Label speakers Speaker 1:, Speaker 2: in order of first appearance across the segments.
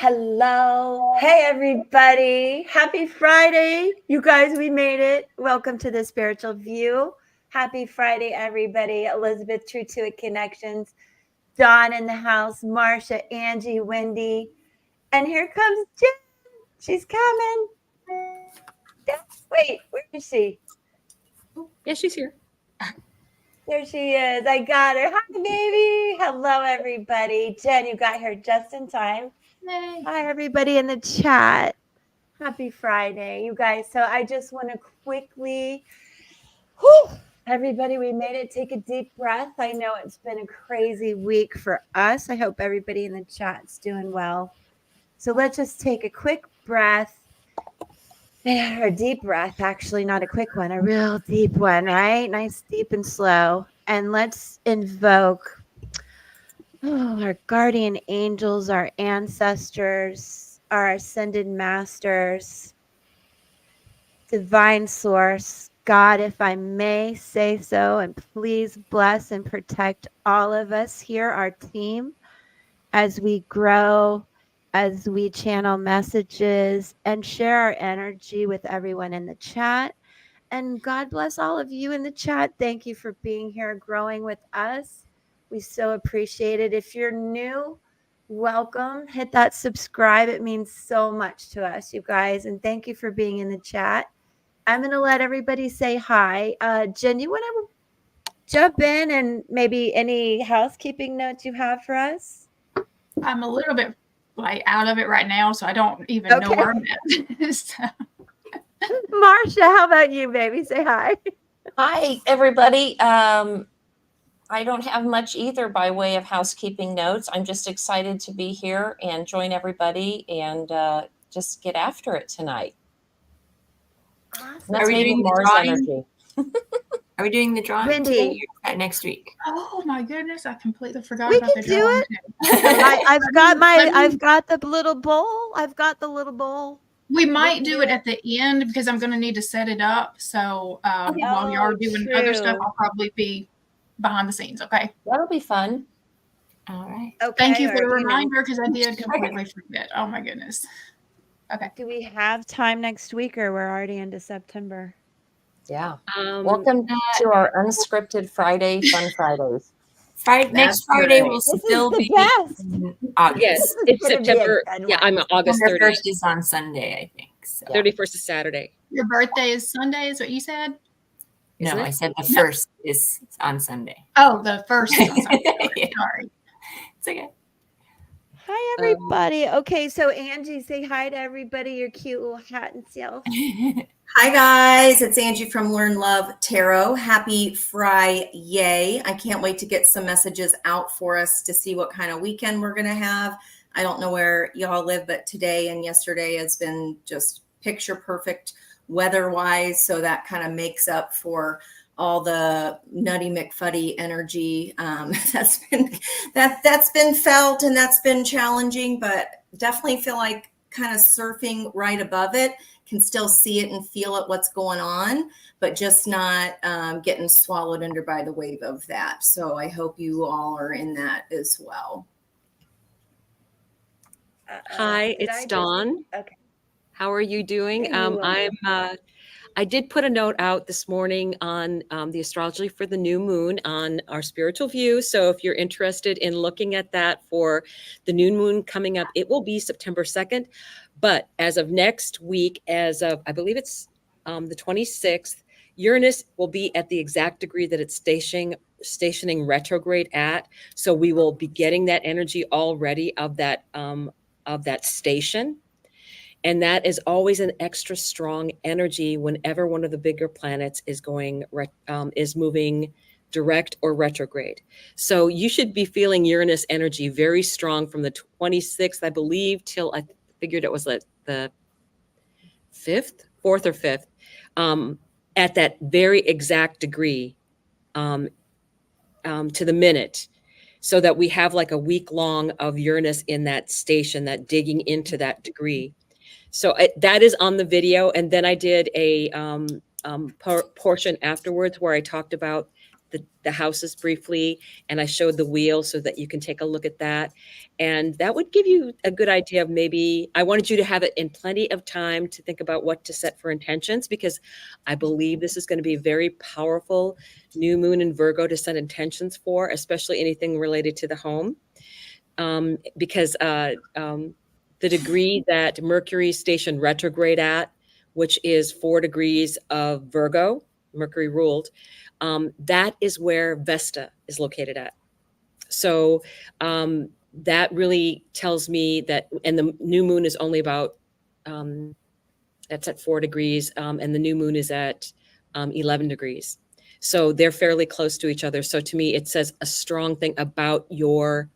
Speaker 1: Hello. Hey, everybody. Happy Friday. You guys, we made it. Welcome to the Spiritual View. Happy Friday, everybody. Elizabeth, True to It Connections. Dawn in the house. Marsha, Angie, Wendy. And here comes Jen. She's coming. Wait, where is she?
Speaker 2: Yeah, she's here.
Speaker 1: There she is. I got her. Hi, baby. Hello, everybody. Jen, you got here just in time.
Speaker 3: Yay.
Speaker 1: Hi, everybody in the chat. Happy Friday, you guys. So I just want to quickly, everybody, we made it. Take a deep breath. I know it's been a crazy week for us. I hope everybody in the chat's doing well. So let's just take a quick breath. A deep breath, actually, not a quick one, a real deep one, right? Nice, deep and slow. And let's invoke our guardian angels, our ancestors, our ascended masters, divine source, God, if I may say so, and please bless and protect all of us here, our team, as we grow, as we channel messages and share our energy with everyone in the chat. And God bless all of you in the chat. Thank you for being here, growing with us. We so appreciate it. If you're new, welcome. Hit that subscribe. It means so much to us, you guys. And thank you for being in the chat. I'm going to let everybody say hi. Jen, you want to jump in and maybe any housekeeping notes you have for us?
Speaker 3: I'm a little bit out of it right now, so I don't even know where I'm at. So.
Speaker 1: Marsha, how about you, baby? Say hi.
Speaker 2: Hi, everybody. I don't have much either by way of housekeeping notes. I'm just excited to be here and join everybody and just get after it tonight.
Speaker 1: Awesome.
Speaker 2: Are we doing Mars energy?
Speaker 4: Are we doing the drawing
Speaker 1: Wendy
Speaker 4: next week?
Speaker 3: Oh my goodness! I completely forgot
Speaker 1: we
Speaker 3: about
Speaker 1: can
Speaker 3: the
Speaker 1: do
Speaker 3: drawing.
Speaker 1: it. I've got the little bowl. I've got the little bowl.
Speaker 3: We might do it at the end because I'm going to need to set it up. So while you are doing other stuff, I'll probably be behind the scenes. Okay,
Speaker 2: that'll be fun.
Speaker 4: All right.
Speaker 1: Okay.
Speaker 3: Thank you for the reminder because I did completely forget. Oh my goodness. Okay.
Speaker 1: Do we have time next week, or we're already into September?
Speaker 2: Yeah. Welcome to our unscripted Friday Fun Fridays.
Speaker 4: Next Friday will still be
Speaker 1: best.
Speaker 4: August.
Speaker 2: Yes, it's September. Yeah, I'm August 30th.
Speaker 4: 31st is on Sunday, I think. So.
Speaker 2: 31st is Saturday.
Speaker 3: Your birthday is Sunday, is what you said?
Speaker 4: No, I said the first is on Sunday.
Speaker 3: Oh, the first is on Sunday. Sorry.
Speaker 4: It's okay.
Speaker 1: Hi, everybody. Okay, so Angie, say hi to everybody, your cute little hat and self.
Speaker 5: Hi, guys. It's Angie from Learn Love Tarot. Happy Friday. I can't wait to get some messages out for us to see what kind of weekend we're going to have. I don't know where y'all live, but today and yesterday has been just picture perfect weather-wise, so that kind of makes up for all the nutty McFuddy energy that's been felt, and that's been challenging, but definitely feel like kind of surfing right above it. Can still see it and feel it, what's going on, but just not getting swallowed under by the wave of that. So I hope you all are in that as well.
Speaker 2: Hi, it's Dawn.
Speaker 1: Okay.
Speaker 2: How are you doing? I did put a note out this morning on the astrology for the new moon on our Spiritual View. So if you're interested in looking at that for the new moon coming up, it will be September 2nd. But as of next week, as of, I believe it's the 26th, Uranus will be at the exact degree that it's stationing retrograde at. So we will be getting that energy already of that station. And that is always an extra strong energy whenever one of the bigger planets is moving direct or retrograde. So you should be feeling Uranus energy very strong from the 26th, I believe, till I figured it was the 4th or 5th, at that very exact degree to the minute. So that we have like a week long of Uranus in that station, that digging into that degree. So that is on the video. And then I did a portion afterwards where I talked about the houses briefly, and I showed the wheel so that you can take a look at that. And that would give you a good idea of, maybe I wanted you to have it in plenty of time to think about what to set for intentions, because I believe this is going to be a very powerful new moon in Virgo to set intentions for, especially anything related to the home. Because the degree that Mercury stationed retrograde at, which is 4 degrees of Virgo, Mercury ruled, that is where Vesta is located at. So that really tells me that, and the new moon is only about, that's at 4 degrees, and the new moon is at 11 degrees. So they're fairly close to each other. So to me, it says a strong thing about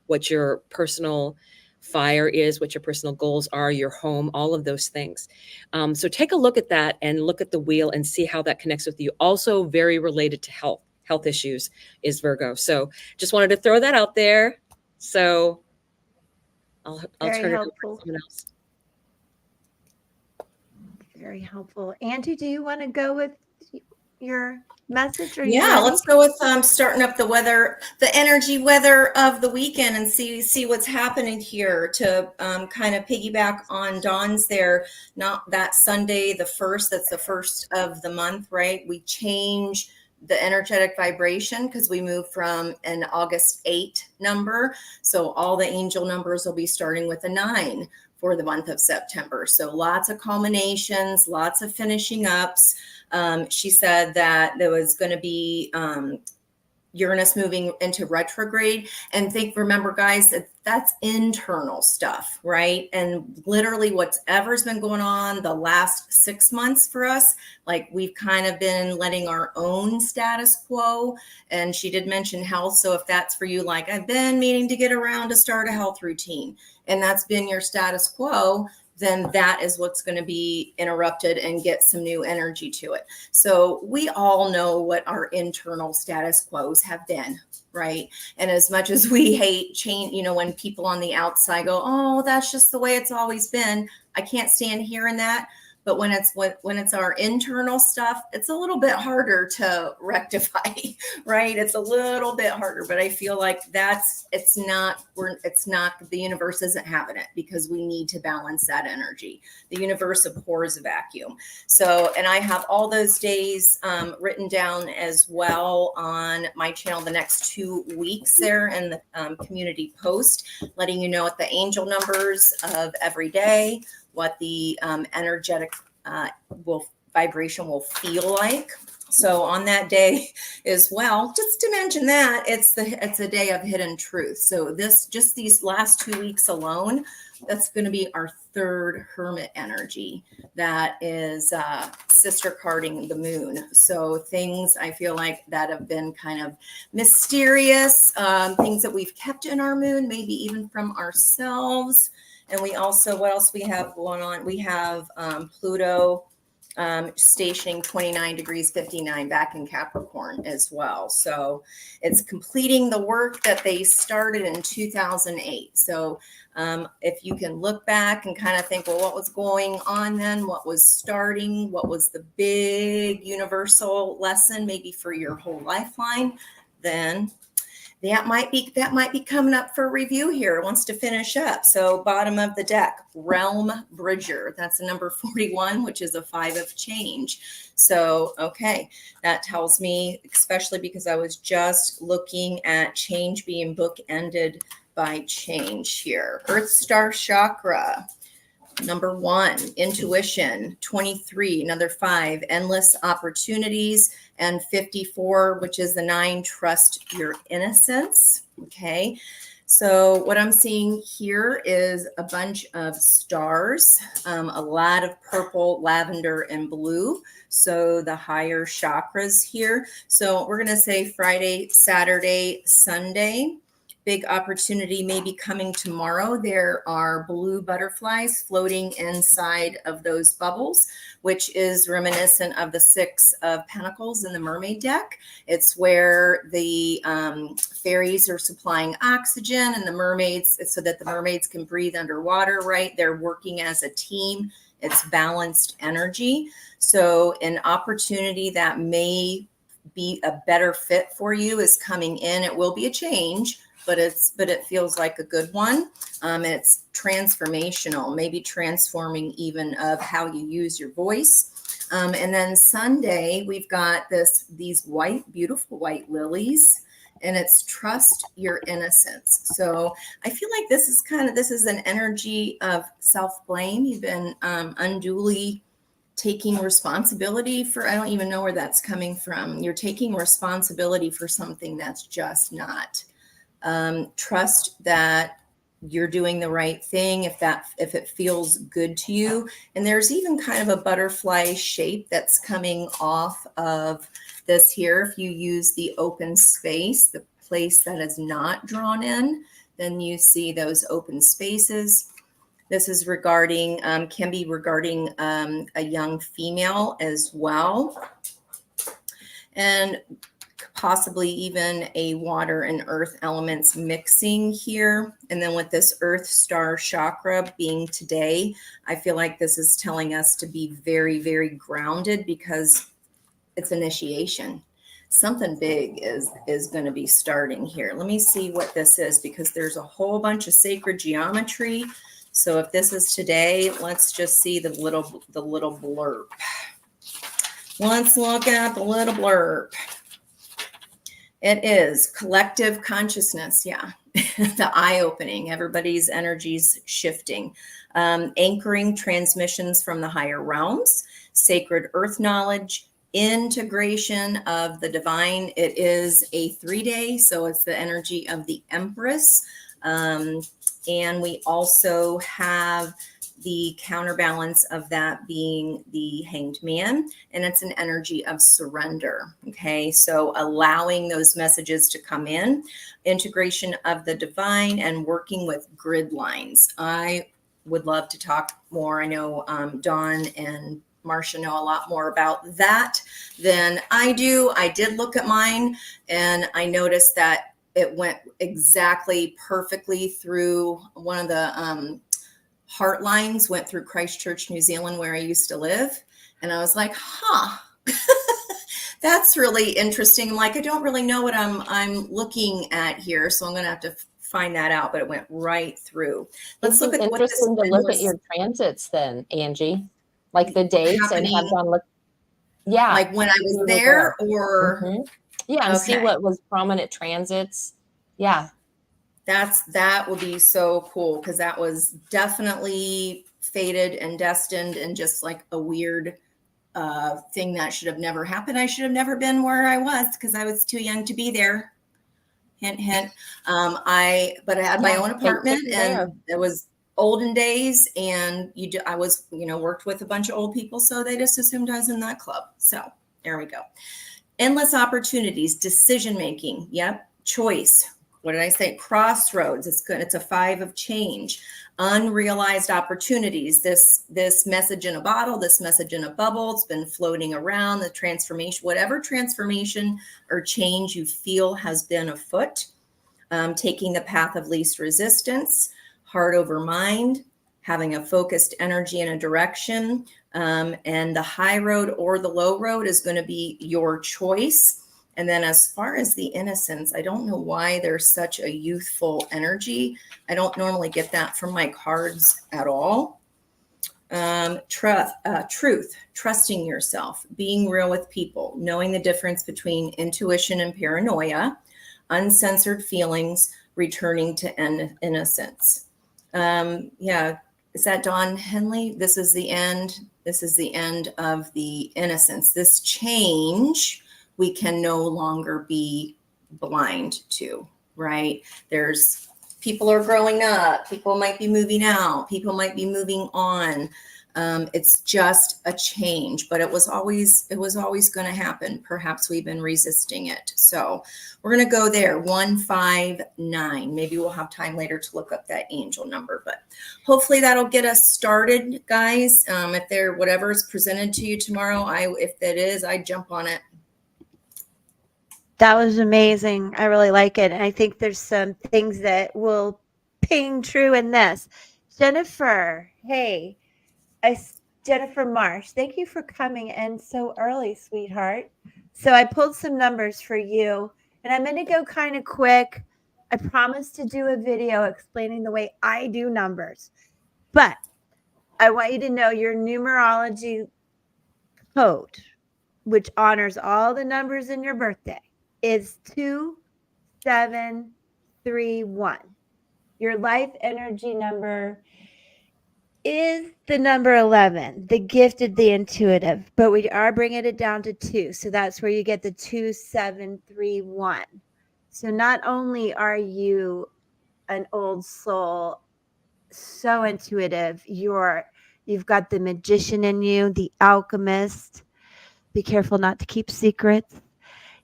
Speaker 2: what your personal fire is, what your personal goals are, your home, all of those things. So take a look at that and look at the wheel and see how that connects with you. Also very related to health issues is Virgo. So just wanted to throw that out there. So I'll turn it over to someone else.
Speaker 1: Very helpful. Angie, do you want to go with your message?
Speaker 5: Yeah, let's go with starting up the energy weather of the weekend, and see what's happening here, to kind of piggyback on Dawn's there. Not that Sunday, the 1st, that's the 1st of the month, right? We change the energetic vibration because we move from an August 8 number. So all the angel numbers will be starting with a 9 for the month of September. So lots of culminations, lots of finishing ups. She said that there was going to be Uranus moving into retrograde, and remember guys, that's internal stuff, right? And literally whatever's been going on the last 6 months for us, like we've kind of been letting our own status quo. And she did mention health. So if that's for you, like I've been meaning to get around to start a health routine, and that's been your status quo, then that is what's going to be interrupted and get some new energy to it. So we all know what our internal status quos have been, right? And as much as we hate change, when people on the outside go, oh, that's just the way it's always been, I can't stand hearing that. But when it's our internal stuff, it's a little bit harder to rectify, right? It's a little bit harder, but I feel like it's not the universe isn't having it, because we need to balance that energy. The universe abhors a vacuum. So, and I have all those days written down as well on my channel the next 2 weeks there in the community post, letting you know what the angel numbers of every day, what the energetic vibration will feel like. So on that day as well, just to mention that it's a day of hidden truth. So these last 2 weeks alone, that's going to be our 3rd hermit energy that is sister carding the moon. So things I feel like that have been kind of mysterious, things that we've kept in our moon, maybe even from ourselves. And we also, what else we have going on? We have Pluto stationing 29 degrees 59 back in Capricorn as well. So it's completing the work that they started in 2008. So if you can look back and kind of think, well, what was going on then? What was starting? What was the big universal lesson maybe for your whole lifeline? Then that might be coming up for review here. It wants to finish up. So bottom of the deck, Realm Bridger. That's the number 41, which is a 5 of change. So, okay, that tells me, especially because I was just looking at change being bookended by change here. Earth Star Chakra. Number 1, intuition, 23, another 5, endless opportunities, and 54, which is the 9, trust your innocence. Okay. So what I'm seeing here is a bunch of stars, a lot of purple, lavender, and blue. So the higher chakras here. So we're going to say Friday, Saturday, Sunday. Big opportunity may be coming tomorrow. There are blue butterflies floating inside of those bubbles, which is reminiscent of the 6 of Pentacles in the Mermaid deck. It's where the fairies are supplying oxygen, and the mermaids, so that the mermaids can breathe underwater, right? They're working as a team. It's balanced energy. So an opportunity that may be a better fit for you is coming in. It will be a change, but it feels like a good one. And it's transformational, maybe transforming even of how you use your voice. And then Sunday, we've got these beautiful white lilies, and it's trust your innocence. So I feel like this is an energy of self-blame. You've been unduly taking responsibility for, I don't even know where that's coming from. You're taking responsibility for something that's just not. Trust that you're doing the right thing if it feels good to you. And there's even kind of a butterfly shape that's coming off of this here. If you use the open space, the place that is not drawn in, then you see those open spaces. This is can be regarding a young female as well, and possibly even a water and earth elements mixing here. And then with this earth star chakra being today, I feel like this is telling us to be very, very grounded, because it's initiation. Something big is going to be starting here. Let me see what this is, because there's a whole bunch of sacred geometry. So if this is today, let's just see the little blurb. Let's look at the little blurb. It is collective consciousness. Yeah. The eye opening, everybody's energies shifting, anchoring transmissions from the higher realms, sacred earth knowledge, integration of the divine. It is a 3-day, so it's the energy of the Empress. And we also have the counterbalance of that being the Hanged Man, and it's an energy of surrender. Okay, so allowing those messages to come in, integration of the divine, and working with grid lines. I would love to talk more. I know Dawn and Marsha know a lot more about that than I do. I did look at mine, and I noticed that it went exactly perfectly through one of the heart lines, went through Christchurch, New Zealand, where I used to live. And I was like, that's really interesting. I'm like, I don't really know what I'm looking at here, so I'm going to have to find that out. But it went right through. Let's look at what this
Speaker 6: interesting to look at your transits then, Angie, like the dates and have Dawn look. Yeah,
Speaker 5: like when I was there, or
Speaker 6: yeah, and see what was prominent transits. Yeah.
Speaker 5: That would be so cool, because that was definitely fated and destined, and just like a weird thing that should have never happened. I should have never been where I was, because I was too young to be there. Hint, hint. But I had my own apartment, and it was olden days, and I was, worked with a bunch of old people, so they just assumed I was in that club. So there we go. Endless opportunities, decision making. Yep, choice. What did I say? Crossroads. It's good. It's a 5 of change. Unrealized opportunities. This message in a bottle, this message in a bubble. It's been floating around. The transformation, whatever transformation or change you feel has been afoot. Taking the path of least resistance. Heart over mind. Having a focused energy in a direction. And the high road or the low road is going to be your choice. And then as far as the innocence, I don't know why there's such a youthful energy. I don't normally get that from my cards at all. Truth, trusting yourself, being real with people, knowing the difference between intuition and paranoia, uncensored feelings, returning to innocence. Yeah, is that Dawn Henley? This is the end. This is the end of the innocence. This change we can no longer be blind to, right? People are growing up, people might be moving out, people might be moving on. It's just a change, but it was always going to happen. Perhaps we've been resisting it. So we're going to go there, 159. Maybe we'll have time later to look up that angel number, but hopefully that'll get us started, guys. If whatever is presented to you tomorrow, if that is, I jump on it.
Speaker 1: That was amazing. I really like it. And I think there's some things that will ping true in this. Jennifer, hey, Jennifer Marsh, thank you for coming in so early, sweetheart. So I pulled some numbers for you, and I'm going to go kind of quick. I promised to do a video explaining the way I do numbers, but I want you to know your numerology code, which honors all the numbers in your birthday, is 2731. Your life energy number is the number 11, the gifted, the intuitive, but we are bringing it down to 2. So that's where you get the 2731. So not only are you an old soul, so intuitive, you've got the magician in you, the alchemist. Be careful not to keep secrets.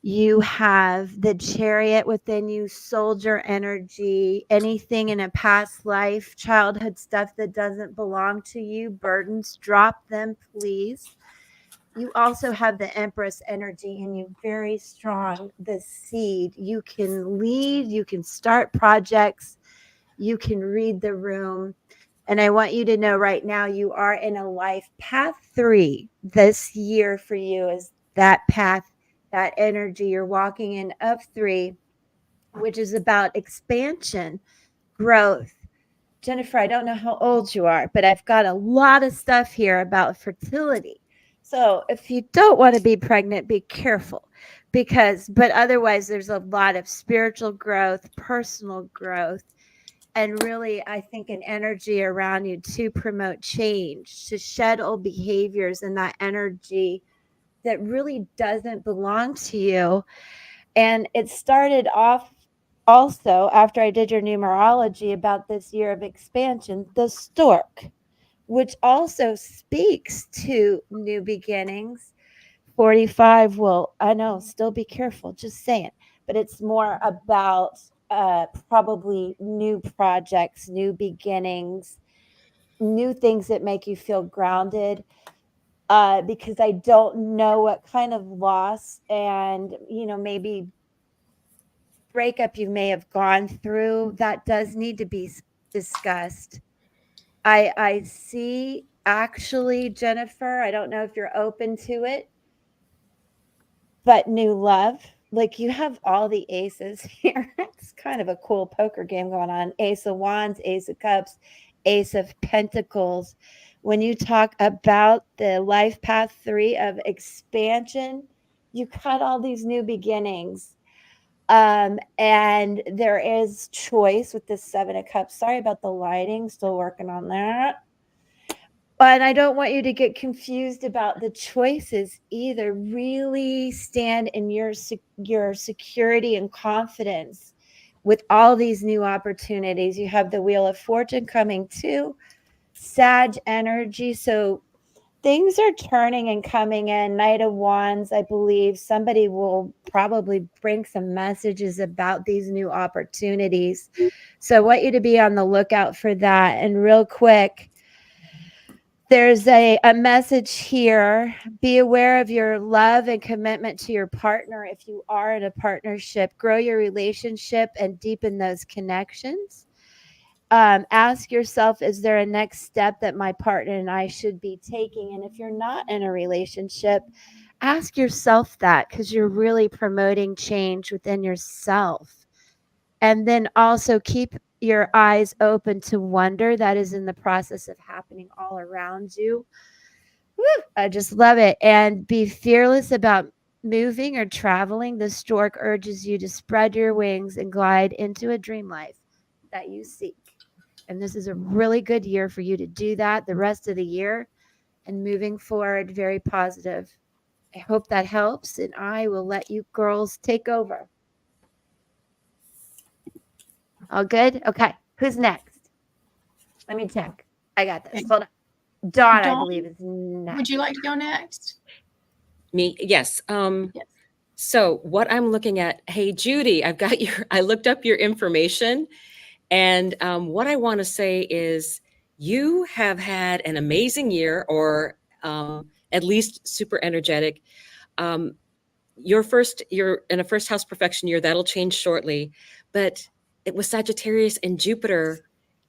Speaker 1: You have the chariot within you, soldier energy, anything in a past life, childhood stuff that doesn't belong to you, burdens, drop them, please. You also have the empress energy in you, very strong, the seed. You can lead, you can start projects, you can read the room. And I want you to know right now you are in a life path 3. This year for you is that path, that energy you're walking in of 3, which is about expansion, growth. Jennifer, I don't know how old you are, but I've got a lot of stuff here about fertility. So if you don't want to be pregnant, be careful but otherwise there's a lot of spiritual growth, personal growth, and really, I think an energy around you to promote change, to shed old behaviors and that energy that really doesn't belong to you. And it started off also after I did your numerology about this year of expansion, the stork, which also speaks to new beginnings. 45 will, I know, still be careful, just saying, but it's more about probably new projects, new beginnings, new things that make you feel grounded. Because I don't know what kind of loss and, maybe breakup you may have gone through that does need to be discussed. I see actually, Jennifer, I don't know if you're open to it, but new love, like you have all the aces here. It's kind of a cool poker game going on. Ace of Wands, Ace of Cups, Ace of Pentacles. When you talk about the life path 3 of expansion, you got all these new beginnings. And there is choice with the 7 of Cups. Sorry about the lighting, still working on that. But I don't want you to get confused about the choices either. Really stand in your security and confidence with all these new opportunities. You have the Wheel of Fortune coming too, Sag energy. So things are turning and coming in. Knight of Wands, I believe somebody will probably bring some messages about these new opportunities. So I want you to be on the lookout for that. And real quick, there's a message here. Be aware of your love and commitment to your partner. If you are in a partnership, grow your relationship and deepen those connections. Ask yourself, is there a next step that my partner and I should be taking? And if you're not in a relationship, ask yourself that, because you're really promoting change within yourself. And then also keep your eyes open to wonder that is in the process of happening all around you. Woo, I just love it. And be fearless about moving or traveling. The stork urges you to spread your wings and glide into a dream life that you seek. And this is a really good year for you to do that the rest of the year and moving forward, very positive. I hope that helps, and I will let you girls take over. All good? Okay. Who's next? Let me check. I got this. Hold on. Dawn, I believe, is next.
Speaker 3: Would you like to go next?
Speaker 2: Me? Yes.
Speaker 3: Yes.
Speaker 2: So what I'm looking at, hey, Judy, I looked up your information. And what I want to say is you have had an amazing year, or at least super energetic. You're in a first house perfection year. That'll change shortly. But it was Sagittarius and Jupiter.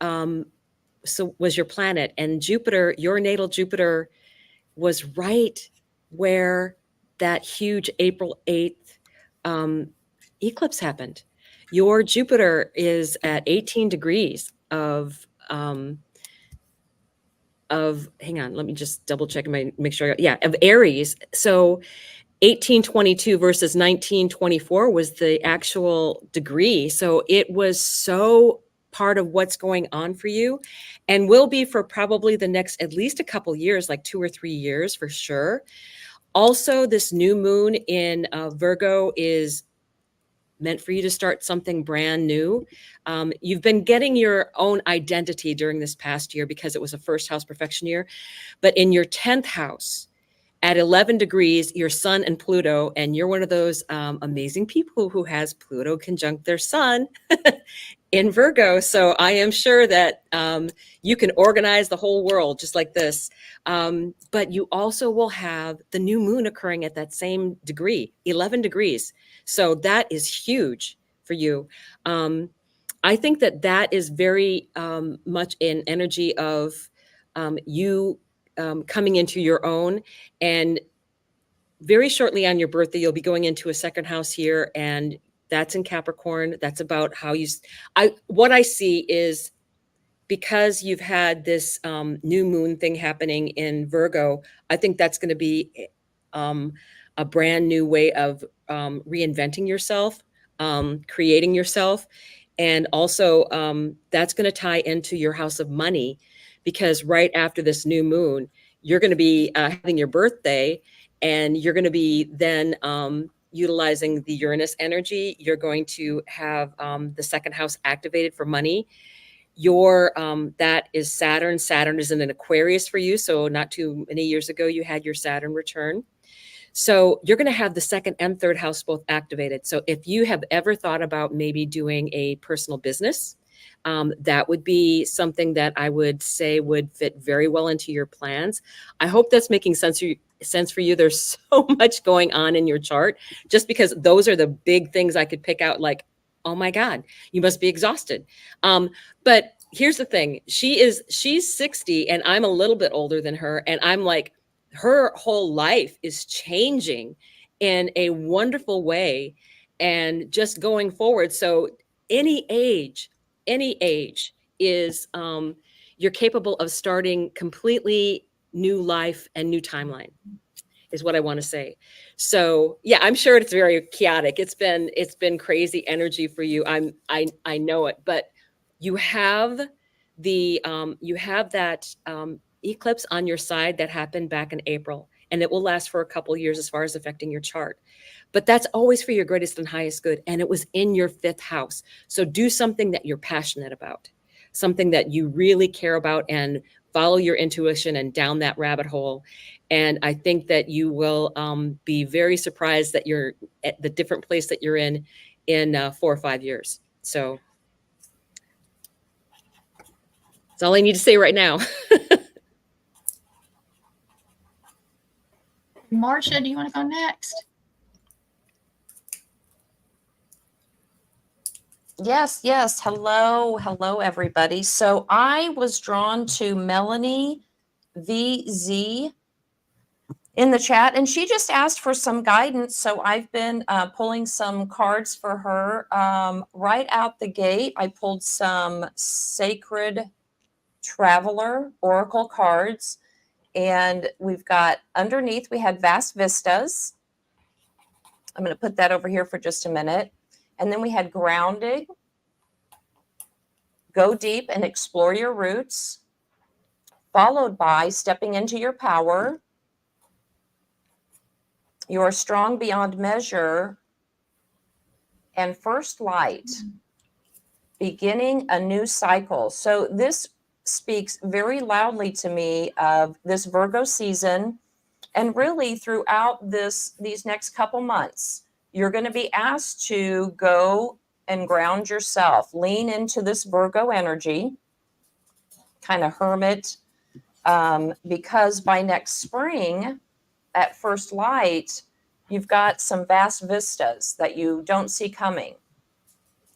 Speaker 2: So was your planet, and Jupiter, your natal Jupiter, was right where that huge April 8th eclipse happened. Your Jupiter is at 18 degrees of hang on, let me just double check make sure. Yeah, of Aries. So 1822 versus 1924 was the actual degree. So it was so part of what's going on for you, and will be for probably the next at least a couple years, like 2 or 3 years for sure. Also, this new moon in Virgo is meant for you to start something brand new. You've been getting your own identity during this past year because it was a first house perfection year. But in your 10th house, at 11 degrees, your sun and Pluto, and you're one of those amazing people who has Pluto conjunct their sun in Virgo. So I am sure that you can organize the whole world just like this. But you also will have the new moon occurring at that same degree, 11 degrees. So that is huge for you. I think that that is very much an energy of you coming into your own. And very shortly on your birthday, you'll be going into a second house here, and that's in Capricorn. That's about how what I see is, because you've had this new moon thing happening in Virgo, I think that's going to be a brand new way of reinventing yourself, creating yourself. And also that's going to tie into your house of money, because right after this new moon, you're going to be having your birthday, and you're going to be then utilizing the Uranus energy. You're going to have the second house activated for money. That is Saturn. Saturn is in an Aquarius for you. So not too many years ago, you had your Saturn return. So you're going to have the second and third house both activated. So if you have ever thought about maybe doing a personal business, that would be something that I would say would fit very well into your plans. I hope that's making sense for you. There's so much going on in your chart, just because those are the big things I could pick out, like, oh my God, you must be exhausted. But here's the thing. She's 60 and I'm a little bit older than her. And I'm like, her whole life is changing in a wonderful way and just going forward. So any age is, you're capable of starting completely new life and new timeline, is what I want to say. So yeah, I'm sure it's very chaotic. It's been crazy energy for you. I know it, but you have that eclipse on your side that happened back in April, and it will last for a couple years as far as affecting your chart. But that's always for your greatest and highest good. And it was in your 5th house. So do something that you're passionate about, something that you really care about, and follow your intuition and down that rabbit hole. And I think that you will be very surprised that you're at the different place that you're in 4 or 5 years. So that's all I need to say right now.
Speaker 3: Marsha, do you want to go next?
Speaker 6: Yes. Hello, everybody. So I was drawn to Melanie VZ in the chat, and she just asked for some guidance. So I've been pulling some cards for her. Right out the gate, I pulled some Sacred Traveler Oracle cards, and we've got underneath, we had Vast Vistas. I'm going to put that over here for just a minute. And then we had Grounded, Go Deep and Explore Your Roots, followed by Stepping into Your Power, You Are Strong Beyond Measure, and First Light, Beginning a New Cycle. So this speaks very loudly to me of this Virgo season, and really throughout these next couple months, you're going to be asked to go and ground yourself, lean into this Virgo energy, kind of hermit, because by next spring at First Light, you've got some vast vistas that you don't see coming.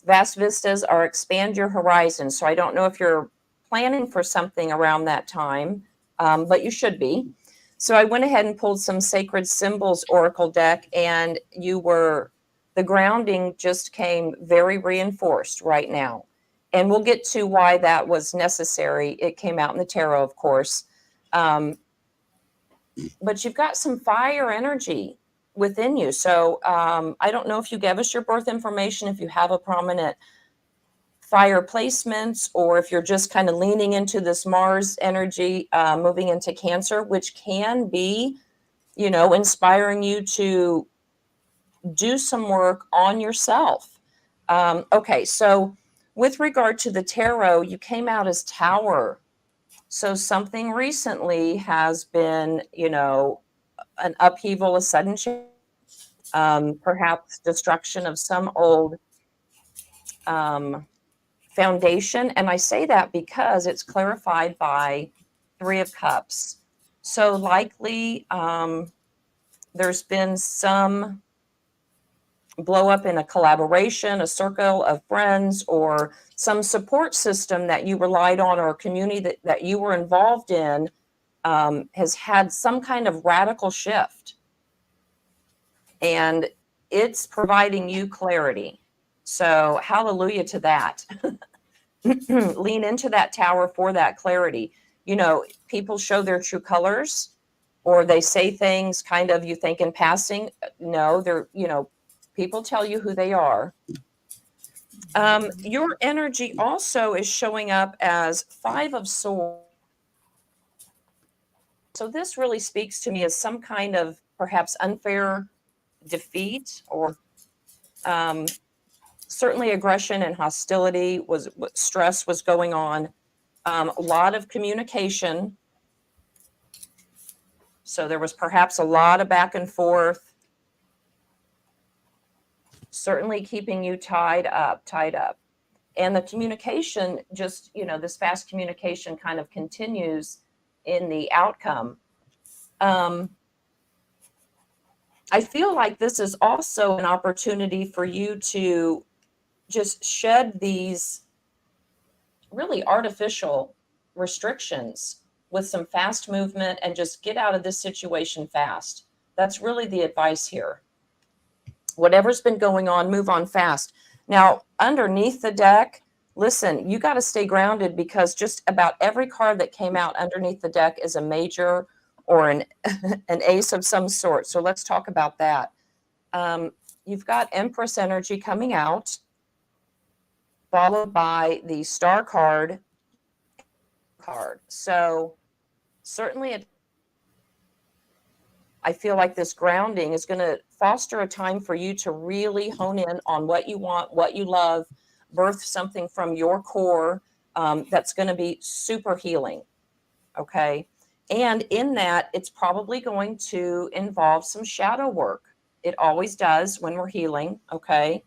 Speaker 6: Vast vistas are expand your horizon. So I don't know if you're planning for something around that time, but you should be. So I went ahead and pulled some Sacred Symbols Oracle deck, and the grounding just came very reinforced right now. And we'll get to why that was necessary. It came out in the tarot, of course. But you've got some fire energy within you. So I don't know if you gave us your birth information, if you have a prominent fire placements, or if you're just kind of leaning into this Mars energy, moving into Cancer, which can be, inspiring you to do some work on yourself. Okay, so with regard to the tarot, you came out as Tower. So something recently has been, an upheaval, a sudden change, perhaps destruction of some old foundation. And I say that because it's clarified by Three of Cups. So likely there's been some blow up in a collaboration, a circle of friends, or some support system that you relied on, or a community that you were involved in has had some kind of radical shift. And it's providing you clarity. So hallelujah to that. Lean into that Tower for that clarity. People show their true colors, or they say things kind of you think in passing. No, they're, people tell you who they are. Your energy also is showing up as Five of Swords. So this really speaks to me as some kind of perhaps unfair defeat, or certainly aggression and hostility stress was going on. A lot of communication. So there was perhaps a lot of back and forth, certainly keeping you tied up. And the communication just, this fast communication kind of continues in the outcome. I feel like this is also an opportunity for you to just shed these really artificial restrictions with some fast movement and just get out of this situation fast. That's really the advice here. Whatever's been going on, move on fast. Now, underneath the deck, listen, you got to stay grounded, because just about every card that came out underneath the deck is a major or an ace of some sort. So let's talk about that. You've got Empress energy coming out, followed by the Star card. So certainly I feel like this grounding is going to foster a time for you to really hone in on what you want, what you love, birth something from your core that's going to be super healing. Okay. And in that, it's probably going to involve some shadow work. It always does when we're healing. Okay.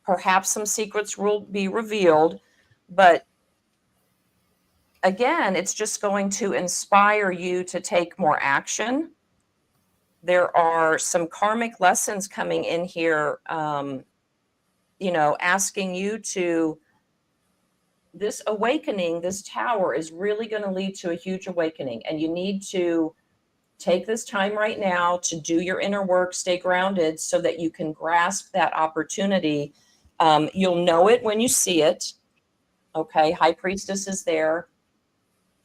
Speaker 6: Perhaps some secrets will be revealed, but again, it's just going to inspire you to take more action. There are some karmic lessons coming in here, asking you to, this awakening, this Tower is really going to lead to a huge awakening. And you need to take this time right now to do your inner work, stay grounded so that you can grasp that opportunity. You'll know it when you see it. Okay. High Priestess is there,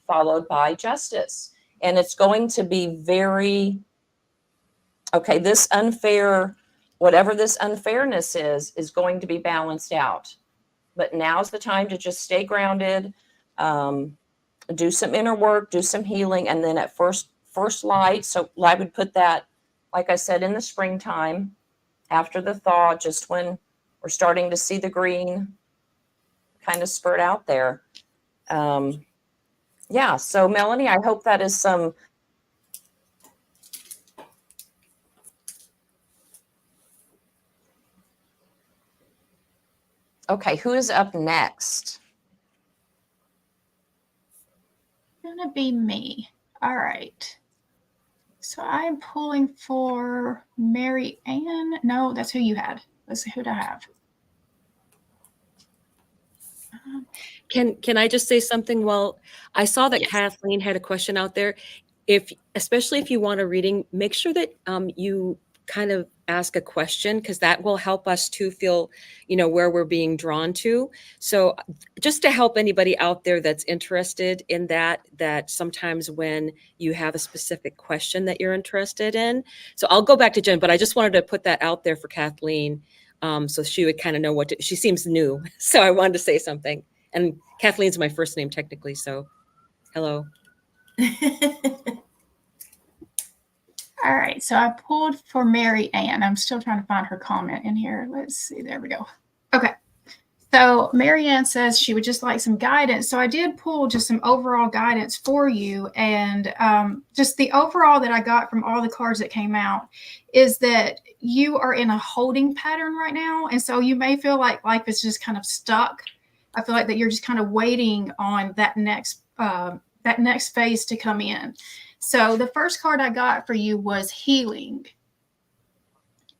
Speaker 6: followed by Justice. And it's going to be very, okay, this unfair, whatever this unfairness is going to be balanced out. But now's the time to just stay grounded, do some inner work, do some healing. And then at first light, so I would put that, like I said, in the springtime, after the thaw, just when we're starting to see the green kind of spurt out there. Yeah, so Melanie, I hope that is some. Okay, who is up next?
Speaker 3: It's gonna be me. All right. So I'm pulling for Mary Ann. No, that's who you had. Let's see, who do I have?
Speaker 2: Can I just say something? Well, I saw that
Speaker 3: Yes.
Speaker 2: Kathleen had a question out there. Especially if you want a reading, make sure that you kind of ask a question, because that will help us to feel, where we're being drawn to. So just to help anybody out there that's interested in that sometimes when you have a specific question that you're interested in. So I'll go back to Jen, but I just wanted to put that out there for Kathleen, so she would kind of know she seems new. So I wanted to say something. And Kathleen's my first name technically, so hello.
Speaker 3: All right, so I pulled for Mary Ann. I'm still trying to find her comment in here. Let's see, there we go. Okay, so Mary Ann says she would just like some guidance. So I did pull just some overall guidance for you. And just the overall that I got from all the cards that came out is that you are in a holding pattern right now. And so you may feel like life is just kind of stuck. I feel like that you're just kind of waiting on that next phase to come in. So the first card I got for you was healing.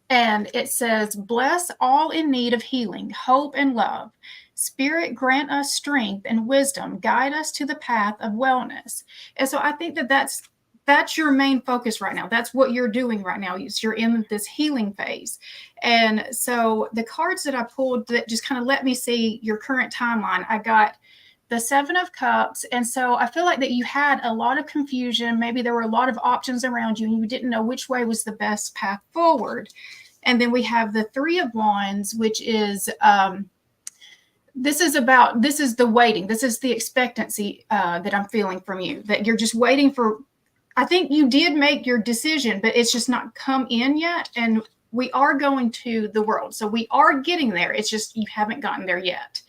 Speaker 3: And it says, bless all in need of healing, hope, and love. Spirit, grant us strength and wisdom. Guide us to the path of wellness. And so I think that that's your main focus right now. That's what you're doing right now. You're in this healing phase. And so the cards that I pulled that just kind of let me see your current timeline, I got the 7 of Cups. And so I feel like that you had a lot of confusion. Maybe there were a lot of options around you and you didn't know which way was the best path forward. And then we have the 3 of Wands, which is, this is the waiting. This is the expectancy that I'm feeling from you, that you're just waiting for. I think you did make your decision, but it's just not come in yet. And we are going to the world. So we are getting there. It's just you haven't gotten there yet.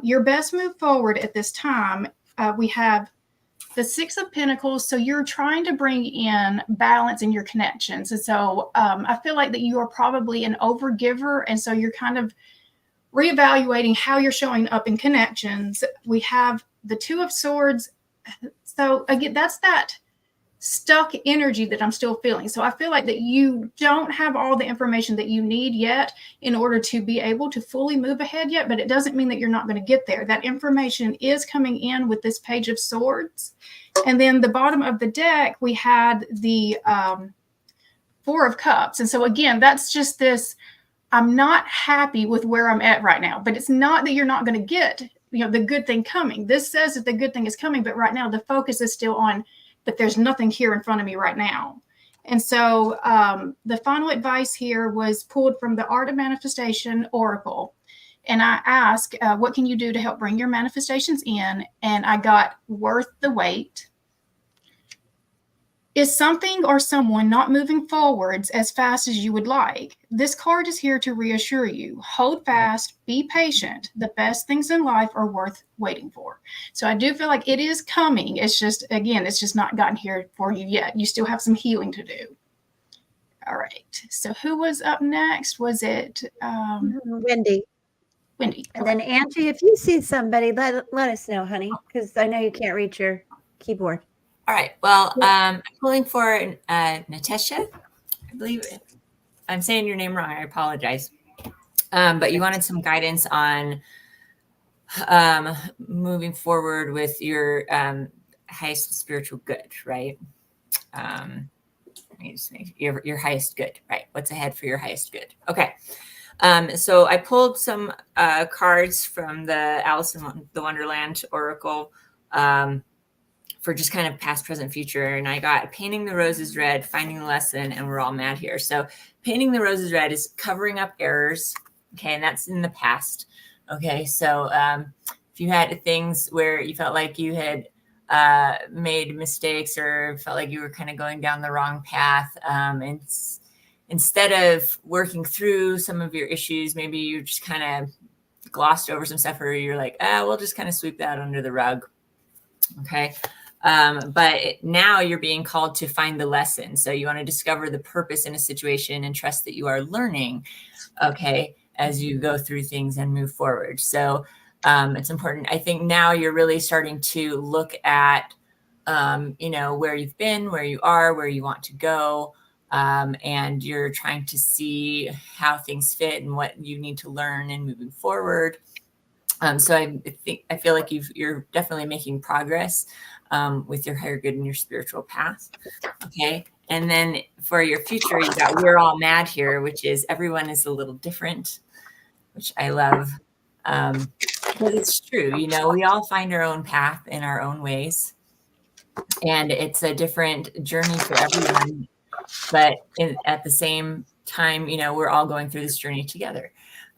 Speaker 3: Your best move forward at this time, we have the 6 of Pentacles. So you're trying to bring in balance in your connections. And so I feel like that you are probably an overgiver. And so you're kind of reevaluating how you're showing up in connections. We have the 2 of Swords. So again, that's that stuck energy that I'm still feeling. So I feel like that you don't have all the information that you need yet in order to be able to fully move ahead yet, but it doesn't mean that you're not going to get there. That information is coming in with this Page of Swords. And then the bottom of the deck, we had the 4 of Cups. And so again, that's just this, I'm not happy with where I'm at right now, but it's not that you're not going to get, the good thing coming. This says that the good thing is coming, but right now the focus is still on, but there's nothing here in front of me right now. And so the final advice here was pulled from the Art of Manifestation Oracle. And I asked, what can you do to help bring your manifestations in? And I got worth the wait. Is something or someone not moving forwards as fast as you would like? This card is here to reassure you. Hold fast, be patient. The best things in life are worth waiting for. So I do feel like it is coming. It's just, again, it's just not gotten here for you yet. You still have some healing to do. All right. So who was up next? Was it
Speaker 1: Wendy?
Speaker 3: Wendy.
Speaker 1: And then Angie, if you see somebody, let us know, honey, because I know you can't reach your keyboard.
Speaker 4: All right. Well, I'm pulling for Natasha. I believe I'm saying your name wrong. I apologize. But you wanted some guidance on moving forward with your highest spiritual good, right? Let me just make your highest good, right? What's ahead for your highest good? Okay. So I pulled some cards from the Alice in the Wonderland Oracle. For just kind of past, present, future. And I got painting the roses red, finding the lesson, and we're all mad here. So painting the roses red is covering up errors. Okay. And that's in the past. Okay. So if you had things where you felt like you had made mistakes or felt like you were kind of going down the wrong path, and instead of working through some of your issues, maybe you just kind of glossed over some stuff, or you're like, we'll just kind of sweep that under the rug. Okay. But now you're being called to find the lesson. So you want to discover the purpose in a situation and trust that you are learning, okay, as you go through things and move forward. So it's important. I think now you're really starting to look at, where you've been, where you are, where you want to go. And you're trying to see how things fit and what you need to learn and moving forward. So I feel like you're definitely making progress with your higher good and your spiritual path. Okay. And then for your future, you got we're all mad here, which is everyone is a little different, which I love. But it's true, we all find our own path in our own ways. And it's a different journey for everyone. But at the same time, we're all going through this journey together.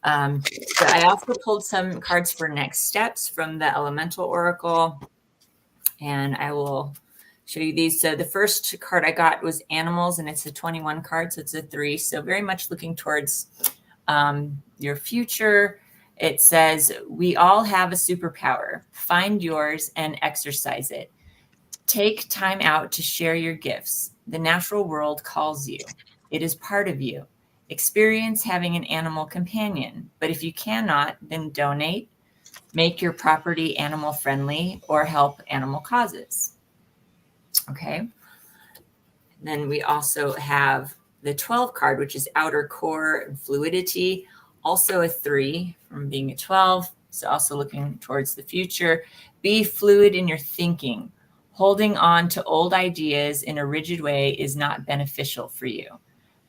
Speaker 4: So I also pulled some cards for next steps from the Elemental Oracle, and I will show you these. So the first card I got was animals, and it's a 21 card, so it's a 3. So very much looking towards your future. It says, we all have a superpower. Find yours and exercise it. Take time out to share your gifts. The natural world calls you. It is part of you. Experience having an animal companion, but if you cannot, then donate, make your property animal friendly, or help animal causes. Okay. Then we also have the 12 card, which is outer core and fluidity, also a 3 from being a 12. So also looking towards the future. Be fluid in your thinking. Holding on to old ideas in a rigid way is not beneficial for you.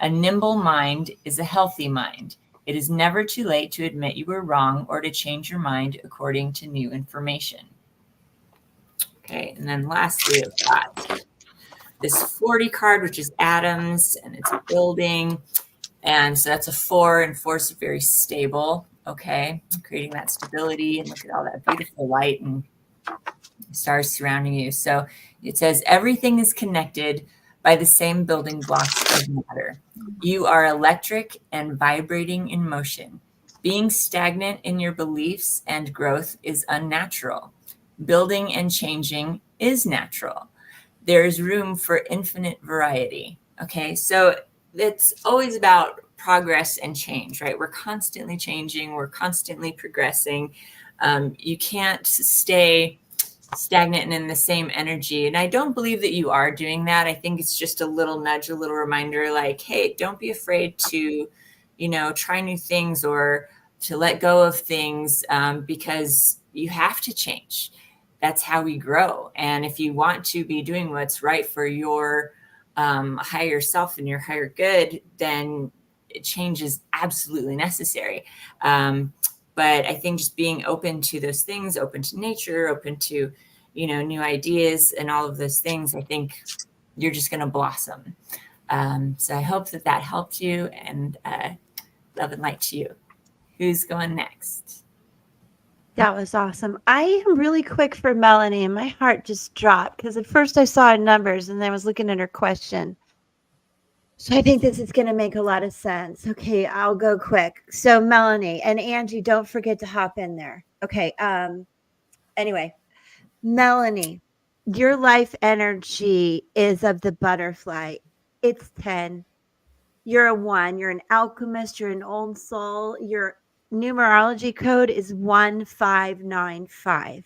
Speaker 4: A nimble mind is a healthy mind. It is never too late to admit you were wrong or to change your mind according to new information. Okay, and then lastly, I've got this 40 card, which is atoms, and it's a building. And so that's a 4, and 4 is very stable. Okay, creating that stability, and look at all that beautiful light and stars surrounding you. So it says everything is connected by the same building blocks of matter. You are electric and vibrating in motion. Being stagnant in your beliefs and growth is unnatural. Building and changing is natural. There is room for infinite variety. Okay, so it's always about progress and change, right? We're constantly changing. We're constantly progressing. You can't stay stagnant and in the same energy. And I don't believe that you are doing that. I think it's just a little nudge, a little reminder like, hey, don't be afraid to, try new things or to let go of things because you have to change. That's how we grow. And if you want to be doing what's right for your higher self and your higher good, then change is absolutely necessary. But I think just being open to those things, open to nature, open to, new ideas and all of those things, I think you're just going to blossom. So I hope that helped you, and love and light to you. Who's going next?
Speaker 1: That was awesome. I am really quick for Melanie, and my heart just dropped because at first I saw numbers and then I was looking at her question. So I think this is going to make a lot of sense. Okay, I'll go quick. So Melanie and Angie, don't forget to hop in there. Okay. Anyway, Melanie, your life energy is of the butterfly. It's 10. You're a 1. You're an alchemist. You're an old soul. Your numerology code is 1595.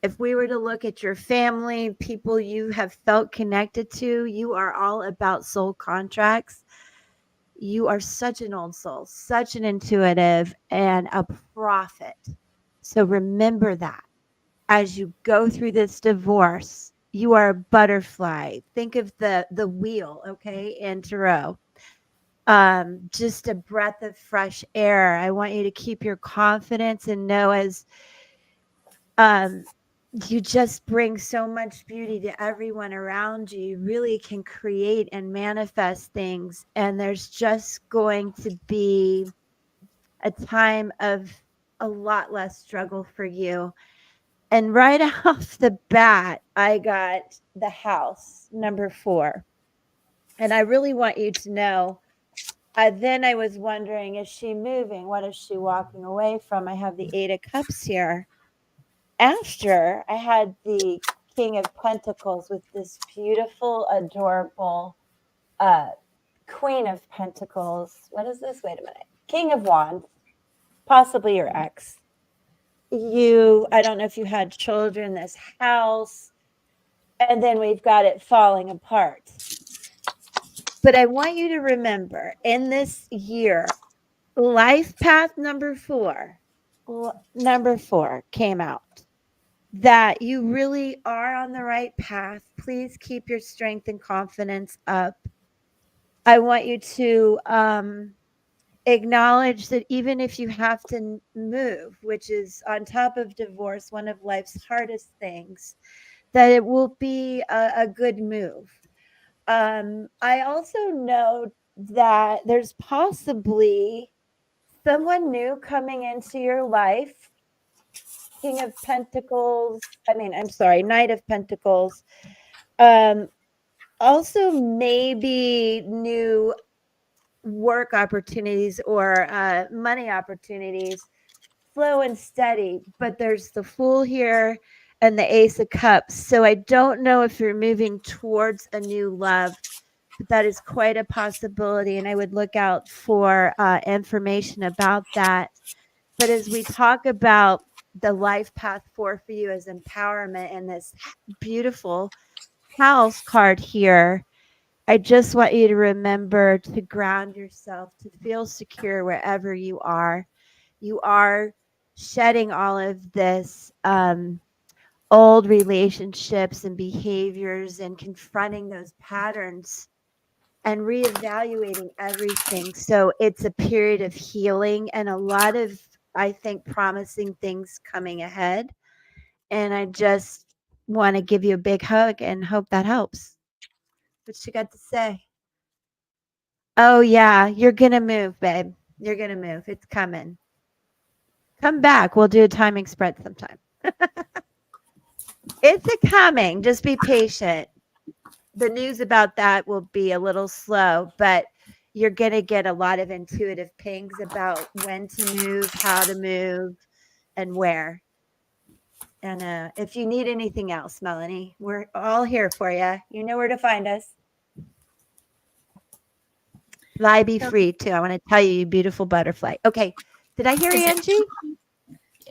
Speaker 1: If we were to look at your family, people you have felt connected to, you are all about soul contracts. You are such an old soul, such an intuitive, and a prophet. So remember that as you go through this divorce, you are a butterfly. Think of the wheel, okay, in tarot. Just a breath of fresh air. I want you to keep your confidence and know as you just bring so much beauty to everyone around you. You really can create and manifest things. And there's just going to be a time of a lot less struggle for you. And right off the bat, I got the house, number 4. And I really want you to know, then I was wondering, is she moving? What is she walking away from? I have the 8 of Cups here. After I had the King of Pentacles with this beautiful, adorable Queen of Pentacles. What is this? Wait a minute. King of Wands, possibly your ex. I don't know if you had children in this house. And then we've got it falling apart. But I want you to remember in this year, life path number 4 number 4 came out, that you really are on the right path. Please keep your strength and confidence up. I want you to acknowledge that even if you have to move, which is on top of divorce, one of life's hardest things, that it will be a good move. I also know that there's possibly someone new coming into your life. King of Pentacles, Knight of Pentacles. Also maybe new work opportunities or money opportunities, slow and steady, but there's the Fool here and the Ace of Cups. So I don't know if you're moving towards a new love, but that is quite a possibility. And I would look out for information about that. But as we talk about the life path 4 for you as empowerment and this beautiful house card here, I just want you to remember to ground yourself, to feel secure wherever you are. You are shedding all of this old relationships and behaviors and confronting those patterns and reevaluating everything. So it's a period of healing and a lot of, I think, promising things coming ahead. And I just want to give you a big hug and hope that helps. What you got to say? Oh, yeah, you're going to move, babe. You're going to move. It's coming. Come back. We'll do a timing spread sometime. It's a coming. Just be patient. The news about that will be a little slow, but you're going to get a lot of intuitive pings about when to move, how to move, and where. And if you need anything else, Melanie, we're all here for you. You know where to find us. Fly, be free, too. I want to tell you, you beautiful butterfly. Okay. Did I hear Angie?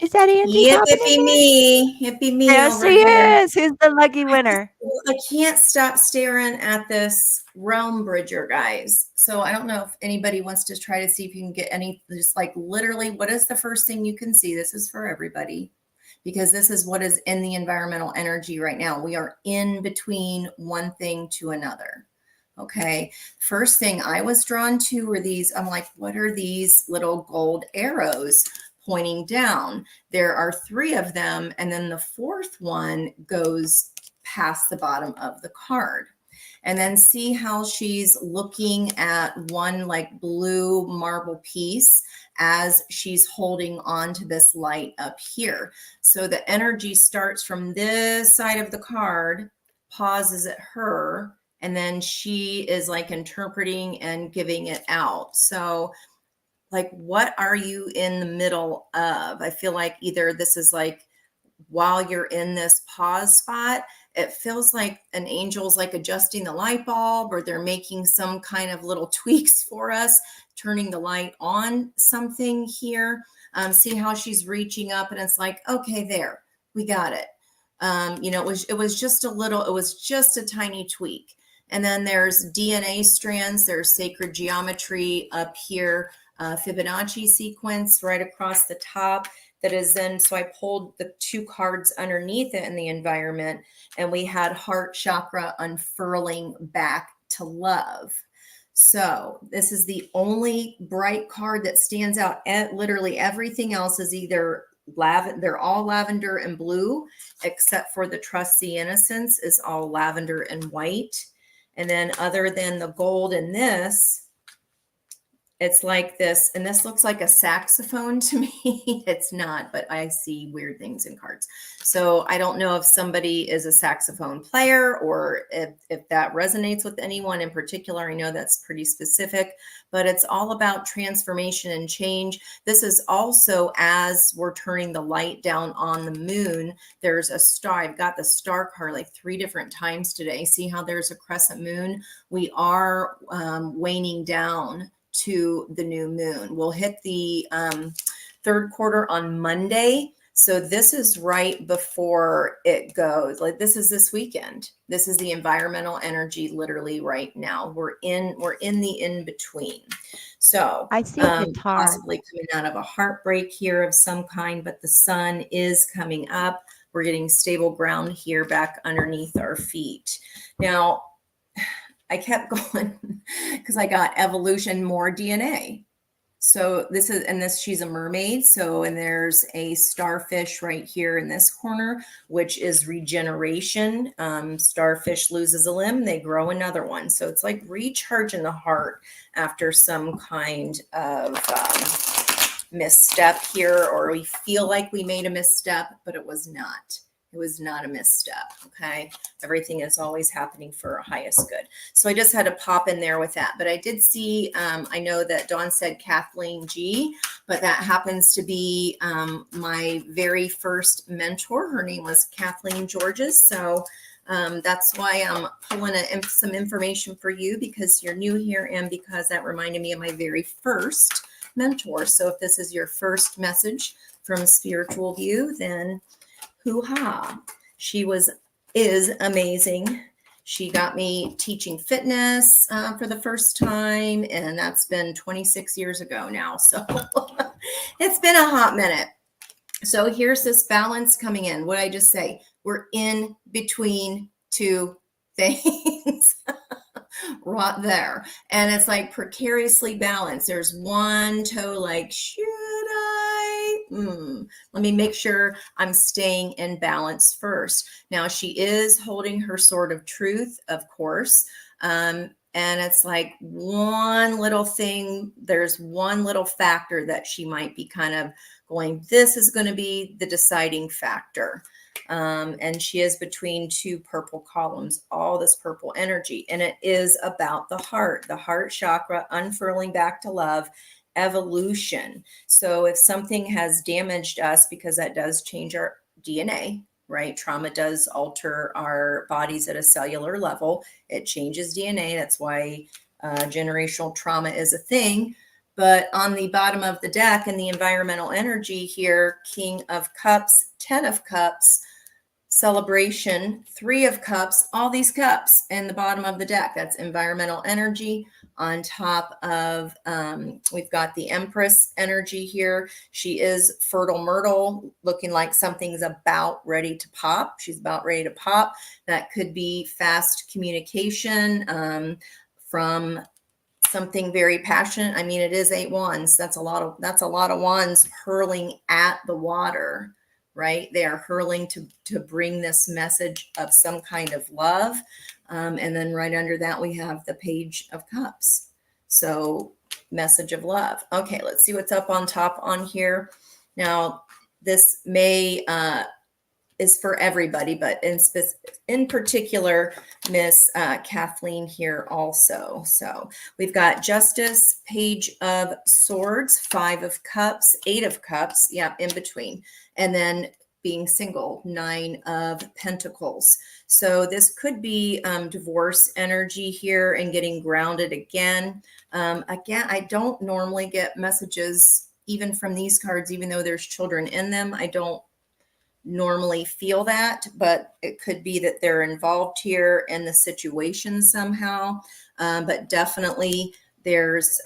Speaker 1: Is that Angie?
Speaker 5: Yep, it be me. It be me
Speaker 1: Yes,
Speaker 5: over
Speaker 1: she
Speaker 5: here.
Speaker 1: is. Who's the lucky winner?
Speaker 5: I can't stop staring at this realm bridger, guys. So I don't know if anybody wants to try to see if you can get any, just like literally, what is the first thing you can see? This is for everybody, because this is what is in the environmental energy right now. We are in between one thing to another. Okay. First thing I was drawn to were these. I'm like, what are these little gold arrows pointing down? There are 3 of them. And then the 4th one goes past the bottom of the card. And then see how she's looking at one like blue marble piece as she's holding on to this light up here. So the energy starts from this side of the card, pauses at her, and then she is like interpreting and giving it out. So like, what are you in the middle of? I feel like either this is like, while you're in this pause spot, it feels like an angel's like adjusting the light bulb, or they're making some kind of little tweaks for us, turning the light on something here. See how she's reaching up and it's like, okay, there, we got it. It was just a tiny tweak. And then there's DNA strands, there's sacred geometry up here, Fibonacci sequence right across the top. That is then, so I pulled the 2 cards underneath it in the environment, and we had heart chakra unfurling back to love. So this is the only bright card that stands out. Literally everything else is either they're all lavender and blue, except for the Trust the Innocence is all lavender and white. And then other than the gold in this, it's like this, and this looks like a saxophone to me. It's not, but I see weird things in cards. So I don't know if somebody is a saxophone player or if that resonates with anyone in particular. I know that's pretty specific, but it's all about transformation and change. This is also as we're turning the light down on the moon. There's a star. I've got the star card like 3 different times today. See how there's a crescent moon? We are waning down to the new moon. We'll hit the 3rd quarter on Monday. So this is right before it goes. Like this is this weekend. This is the environmental energy literally right now. We're in the in between. So
Speaker 1: I see a guitar.
Speaker 5: possibly coming out of a heartbreak here of some kind, but the sun is coming up. We're getting stable ground here back underneath our feet. Now, I kept going because I got evolution, more DNA. So this is, and this, she's a mermaid. So, and there's a starfish right here in this corner, which is regeneration. Starfish loses a limb, they grow another one. So it's like recharging the heart after some kind of misstep here, or we feel like we made a misstep, but it was not. It was not a misstep. Okay. Everything is always happening for our highest good. So I just had to pop in there with that. But I did see, I know that Dawn said Kathleen G, but that happens to be my very first mentor. Her name was Kathleen Georges. So that's why I'm pulling some information for you, because you're new here and because that reminded me of my very first mentor. So if this is your first message from Spiritual View, then hoo-ha. She is amazing. She got me teaching fitness for the first time, and that's been 26 years ago now. So it's been a hot minute. So here's this balance coming in. What did I just say? We're in between two things. Right there. And it's like precariously balanced. There's one toe like, should I? Let me make sure I'm staying in balance first. Now she is holding her sword of truth, of course. And it's like one little thing, there's one little factor that she might be kind of going, this is going to be the deciding factor. And she is between two purple columns, all this purple energy. And it is about the heart chakra, unfurling back to love, evolution. So if something has damaged us, because that does change our DNA, right? Trauma does alter our bodies at a cellular level. It changes DNA. That's why generational trauma is a thing. But on the bottom of the deck in the environmental energy here, King of Cups, 10 of Cups, celebration, 3 of Cups, all these cups in the bottom of the deck. That's environmental energy. On top of, we've got the Empress energy here. She is fertile myrtle, looking like something's about ready to pop. She's about ready to pop. That could be fast communication from something very passionate. I mean, it is 8 wands. That's a lot of wands hurling at the water, right? They are hurling to bring this message of some kind of love. And then right under that, we have the Page of Cups. So message of love. Okay, let's see what's up on top on here. Now, this may is for everybody, but in particular, Miss Kathleen here also. So we've got Justice, Page of Swords, 5 of Cups, 8 of Cups, yeah, in between. And then being single, 9 of Pentacles. So this could be divorce energy here and getting grounded again. Again, I don't normally get messages even from these cards, even though there's children in them. I don't normally feel that, but it could be that they're involved here in the situation somehow. But definitely there's,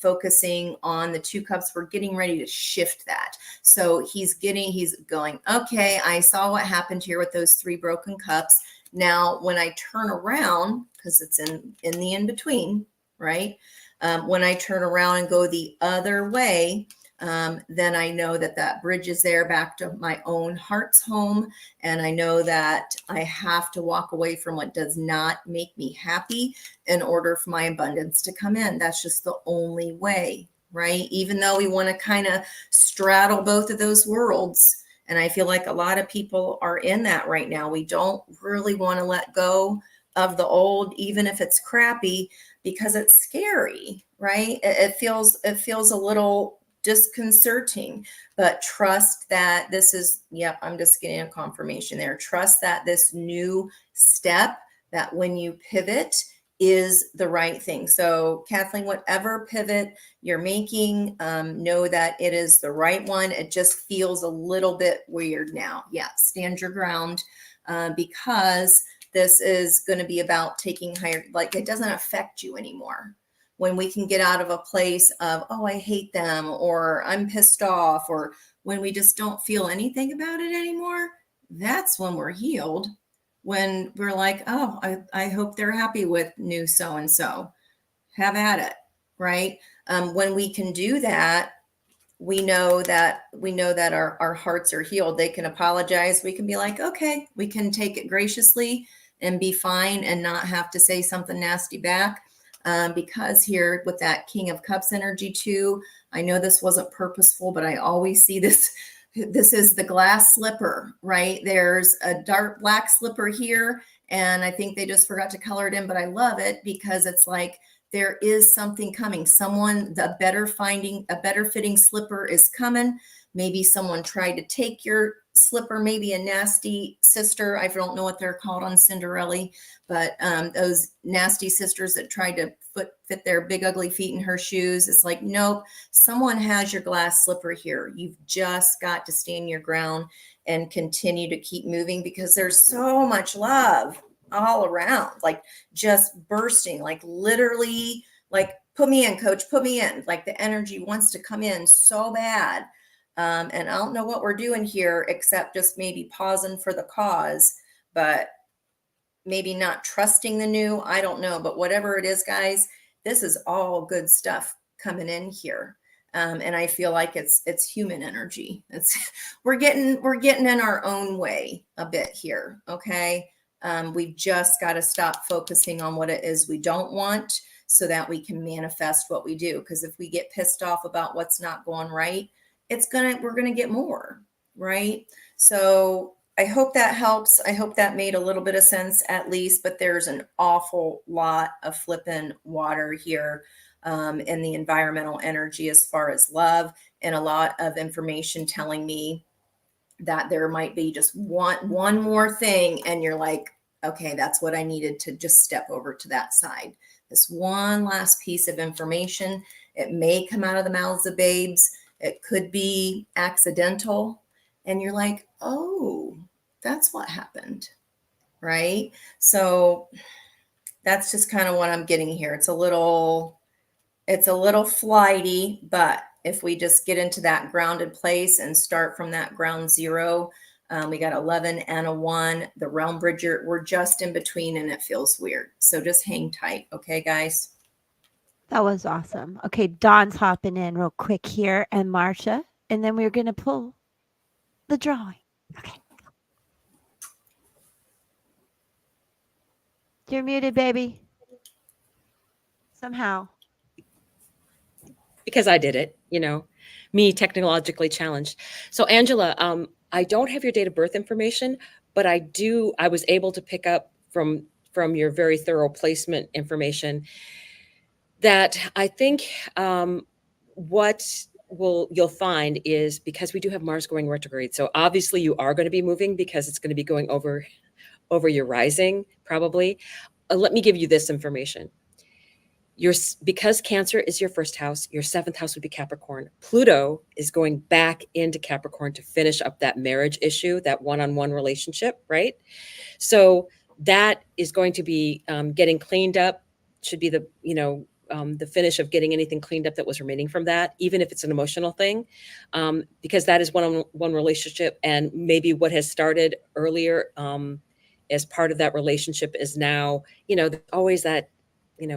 Speaker 5: focusing on the 2 cups. We're getting ready to shift that. So he's going, okay, I saw what happened here with those 3 broken cups. Now, when I turn around, because it's in the in-between, right? When I turn around and go the other way, then I know that bridge is there back to my own heart's home. And I know that I have to walk away from what does not make me happy in order for my abundance to come in. That's just the only way, right? Even though we want to kind of straddle both of those worlds. And I feel like a lot of people are in that right now. We don't really want to let go of the old, even if it's crappy, because it's scary, right? It feels a little disconcerting, but trust that this is, I'm just getting a confirmation there. Trust that this new step, that when you pivot, is the right thing. So Kathleen, whatever pivot you're making, know that it is the right one. It just feels a little bit weird now. Yeah, stand your ground, because this is going to be about taking higher, like it doesn't affect you anymore. When we can get out of a place of, oh, I hate them, or I'm pissed off, or when we just don't feel anything about it anymore, that's when we're healed. When we're like, oh, I hope they're happy with new so-and-so. Have at it, right? When we can do that, we know that our hearts are healed. They can apologize. We can be like, okay, we can take it graciously and be fine and not have to say something nasty back. Because here with that King of Cups energy too, I know this wasn't purposeful, but I always see this. This is the glass slipper, right? There's a dark black slipper here, and I think they just forgot to color it in, but I love it because it's like there is something coming. Someone, a better fitting slipper is coming. Maybe someone tried to take your slipper, maybe a nasty sister. I don't know what they're called on Cinderella, but those nasty sisters that tried to fit their big ugly feet in her shoes. It's like, nope, someone has your glass slipper here. You've just got to stand your ground and continue to keep moving, because there's so much love all around, like just bursting, like literally, like, put me in, coach, put me in. Like the energy wants to come in so bad. And I don't know what we're doing here, except just maybe pausing for the cause, but maybe not trusting the new. I don't know, but whatever it is, guys, this is all good stuff coming in here. And I feel like it's human energy. We're getting in our own way a bit here. Okay. We've just got to stop focusing on what it is we don't want, so that we can manifest what we do. Because if we get pissed off about what's not going right, we're going to get more, right? So I hope that helps. I hope that made a little bit of sense at least, but there's an awful lot of flipping water here in the environmental energy as far as love, and a lot of information telling me that there might be just one more thing, and you're like, okay, that's what I needed to just step over to that side. This one last piece of information. It may come out of the mouths of babes. It could be accidental. And you're like, oh, that's what happened, right? So that's just kind of what I'm getting here. It's a little flighty, but if we just get into that grounded place and start from that ground zero, we got 11 and a 1, the realm bridger, we're just in between, and it feels weird. So just hang tight. Okay, guys?
Speaker 1: That was awesome. Okay, Dawn's hopping in real quick here, and Marsha, and then we're going to pull the drawing. Okay. You're muted, baby. Somehow.
Speaker 2: Because I did it, me technologically challenged. So Angela, I don't have your date of birth information, but I was able to pick up from your very thorough placement information that I think what you'll find is, because we do have Mars going retrograde. So obviously you are going to be moving, because it's going to be going over your rising probably. Let me give you this information. Because Cancer is your first house, your 7th house would be Capricorn. Pluto is going back into Capricorn to finish up that marriage issue, that one-on-one relationship, right? So that is going to be getting cleaned up. Should be the finish of getting anything cleaned up that was remaining from that, even if it's an emotional thing, because that is one-on-one relationship, and maybe what has started earlier as part of that relationship is now, there's always that,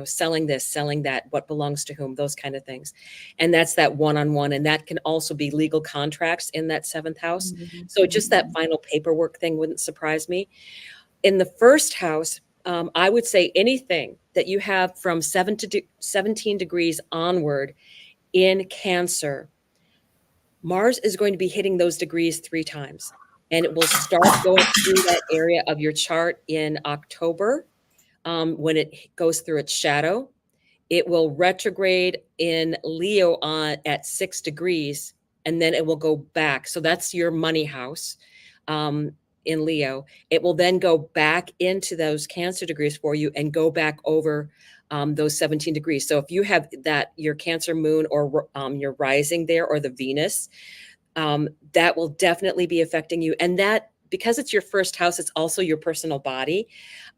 Speaker 2: selling this, selling that, what belongs to whom, those kind of things. And that's that one-on-one. And that can also be legal contracts in that 7th house. Mm-hmm. So just that final paperwork thing wouldn't surprise me. In the 1st house, I would say anything that you have from 17 degrees onward in Cancer, Mars is going to be hitting those degrees 3 times. And it will start going through that area of your chart in October. When it goes through its shadow, it will retrograde in Leo at 6 degrees, and then it will go back. So that's your money house. in Leo, it will then go back into those Cancer degrees for you and go back over those 17 degrees. So if you have that, your Cancer moon or your rising there, or the Venus, that will definitely be affecting you. And that, because it's your first house, it's also your personal body.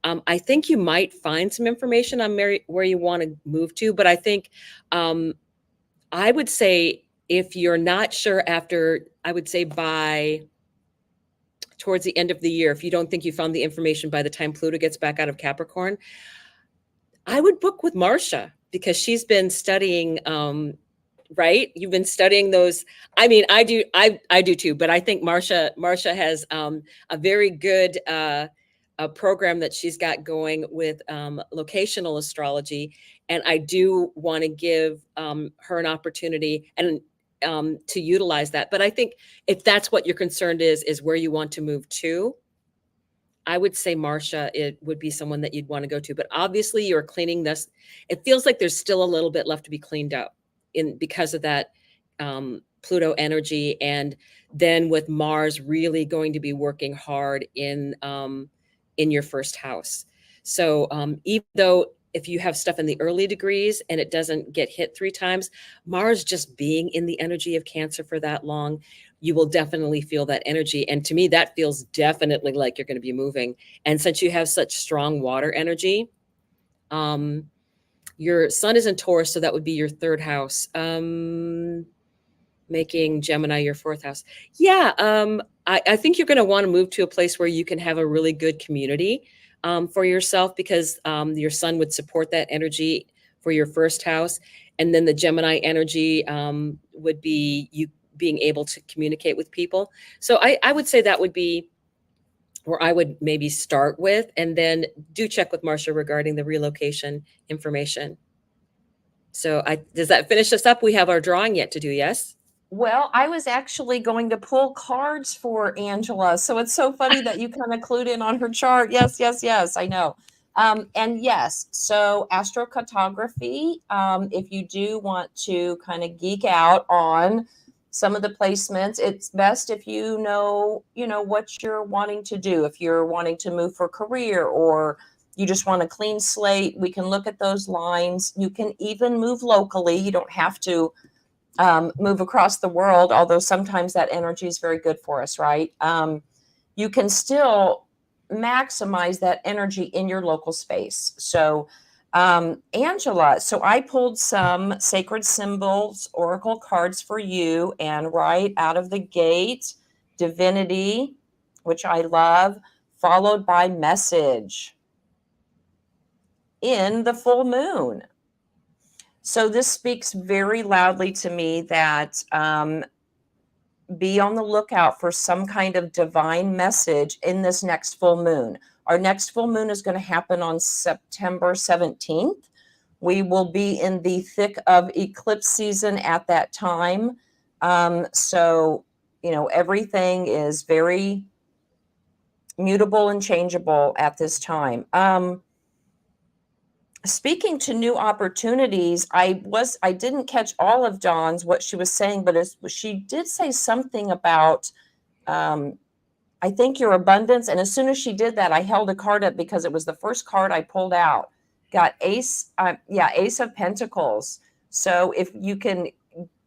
Speaker 2: I think you might find some information on where you want to move to, but I think I would say, if you're not sure after, I would say by towards the end of the year, if you don't think you found the information by the time Pluto gets back out of Capricorn, I would book with Marsha, because she's been studying, right? You've been studying those. I mean, I do too, but I think Marsha has a very good a program that she's got going with locational astrology. And I do want to give her an opportunity and to utilize that. But I think if that's what your concern is where you want to move to, I would say Marsha, it would be someone that you'd want to go to. But obviously you're cleaning this. It feels like there's still a little bit left to be cleaned up because of that Pluto energy. And then with Mars really going to be working hard in your first house. So even though if you have stuff in the early degrees and it doesn't get hit 3 times, Mars just being in the energy of Cancer for that long, you will definitely feel that energy. And to me, that feels definitely like you're going to be moving. And since you have such strong water energy, your sun is in Taurus, so that would be your 3rd house, making Gemini your 4th house. Yeah, I think you're going to want to move to a place where you can have a really good community for yourself, because your sun would support that energy for your 1st house. And then the Gemini energy would be you being able to communicate with people. So I would say that would be where I would maybe start with, and then do check with Marsha regarding the relocation information. So does that finish us up? We have our drawing yet to do, yes?
Speaker 6: Well, I was actually going to pull cards for Angela. So it's so funny that you kind of clued in on her chart. Yes, I know. And yes, so astrocartography, if you do want to kind of geek out on some of the placements, it's best if you know what you're wanting to do. If you're wanting to move for career, or you just want a clean slate, we can look at those lines. You can even move locally. You don't have to move across the world, although sometimes that energy is very good for us, right? You can still maximize that energy in your local space. So Angela, so I pulled some sacred symbols, oracle cards for you, and right out of the gate, divinity, which I love, followed by message in the full moon. So this speaks very loudly to me that be on the lookout for some kind of divine message in this next full moon. Our next full moon is going to happen on September 17th. We will be in the thick of eclipse season at that time. So, everything is very mutable and changeable at this time. Speaking to new opportunities, I didn't catch all of Dawn's, what she was saying, but she did say something about, I think, your abundance. And as soon as she did that, I held a card up because it was the first card I pulled out. Got Ace of Pentacles. So if you can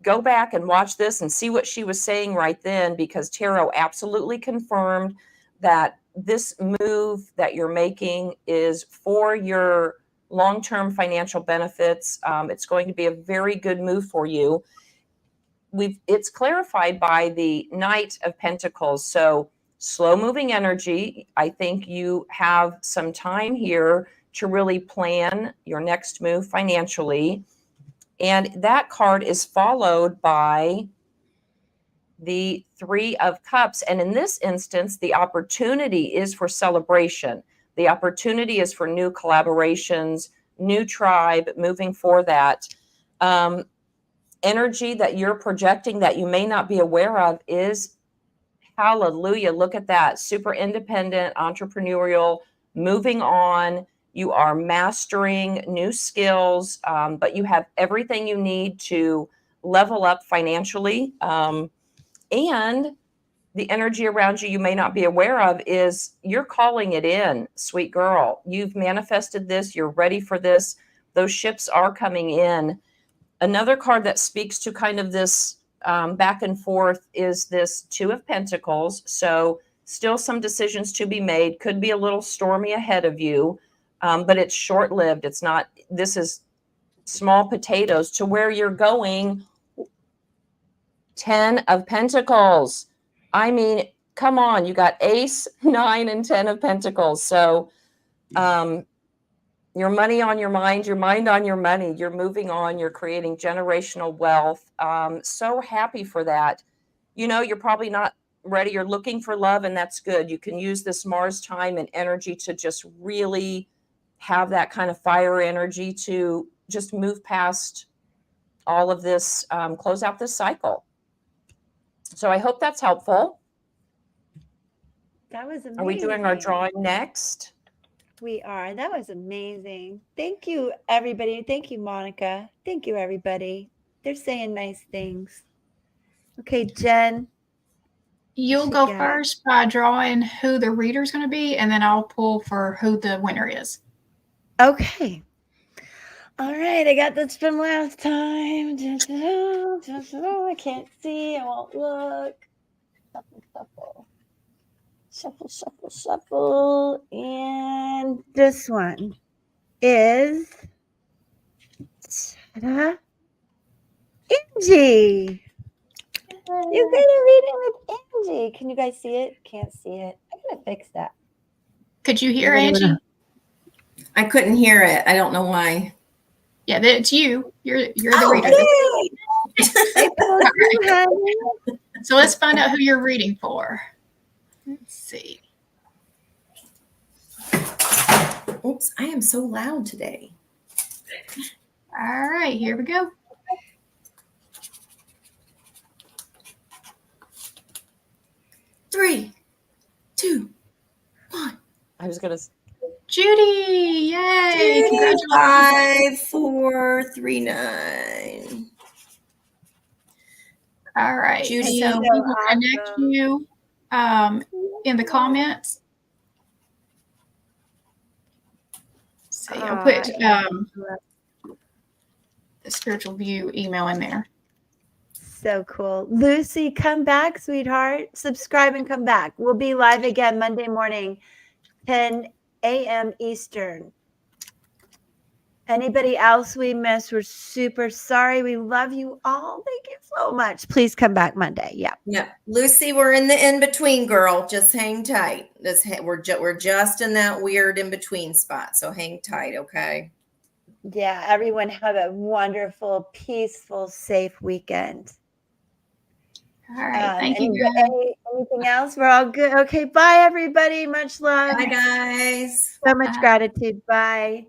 Speaker 6: go back and watch this and see what she was saying right then, because Tarot absolutely confirmed that this move that you're making is for your long-term financial benefits. It's going to be a very good move for you. It's clarified by the Knight of Pentacles. So slow-moving energy. I think you have some time here to really plan your next move financially. And that card is followed by the 3 of Cups. And in this instance, the opportunity is for celebration. The opportunity is for new collaborations, new tribe, moving for that. Energy that you're projecting that you may not be aware of is, hallelujah, look at that, super independent, entrepreneurial, moving on. You are mastering new skills, but you have everything you need to level up financially. And the energy around you you may not be aware of is you're calling it in, sweet girl. You've manifested this. You're ready for this. Those ships are coming in. Another card that speaks to kind of this back and forth is this Two of Pentacles. So still some decisions to be made. Could be a little stormy ahead of you, but it's short-lived. It's not, this is small potatoes to where you're going. 10 of Pentacles. I mean, come on, you got Ace, 9, and 10 of Pentacles. So your money on your mind on your money. You're moving on. You're creating generational wealth. So happy for that. You know, you're probably not ready. You're looking for love, and that's good. You can use this Mars time and energy to just really have that kind of fire energy to just move past all of this, close out this cycle. So I hope that's helpful.
Speaker 1: That was amazing.
Speaker 6: Are we doing our drawing next?
Speaker 1: We are. That was amazing. Thank you, everybody. Thank you, Monica. Thank you, everybody. They're saying nice things. Okay, Jen.
Speaker 3: You'll go first by drawing who the reader's going to be, and then I'll pull for who the winner is.
Speaker 1: Okay. All right. I got this from last time. I can't see. I won't look. Shuffle, shuffle. Shuffle, shuffle, shuffle. And this one is ta-da, Angie. You got a reading with Angie. Can you guys see it? Can't see it. I'm going to fix that.
Speaker 3: Could you hear Angie?
Speaker 5: I couldn't hear it. I don't know why.
Speaker 3: Yeah, it's you. You're the reader.
Speaker 5: Yay!
Speaker 3: So let's find out who you're reading for. Let's see.
Speaker 5: Oops, I am so loud today.
Speaker 3: All right, here we go.
Speaker 5: Three, 2, 1.
Speaker 6: I was going to.
Speaker 3: Judy, yay!
Speaker 5: Judy,
Speaker 3: Congratulations.
Speaker 5: 5, 4, 3, 9.
Speaker 3: All right,
Speaker 5: Judy,
Speaker 3: so we will connect you in the comments. See, I'll put the spiritual view email in there.
Speaker 1: So cool. Lucy, come back, sweetheart. Subscribe and come back. We'll be live again Monday morning, 10 a.m. Eastern. Anybody else we missed, we're super sorry. We love you all. Thank you so much. Please come back Monday. Yeah.
Speaker 5: Yeah, Lucy, we're in the in-between, girl. Just hang tight. We're just in that weird in-between spot. So hang tight, okay?
Speaker 1: Yeah. Everyone have a wonderful, peaceful, safe weekend.
Speaker 3: All right. Thank you.
Speaker 1: Anything else? We're all good. Okay. Bye, everybody. Much love.
Speaker 5: Bye, guys.
Speaker 1: So much gratitude. Bye.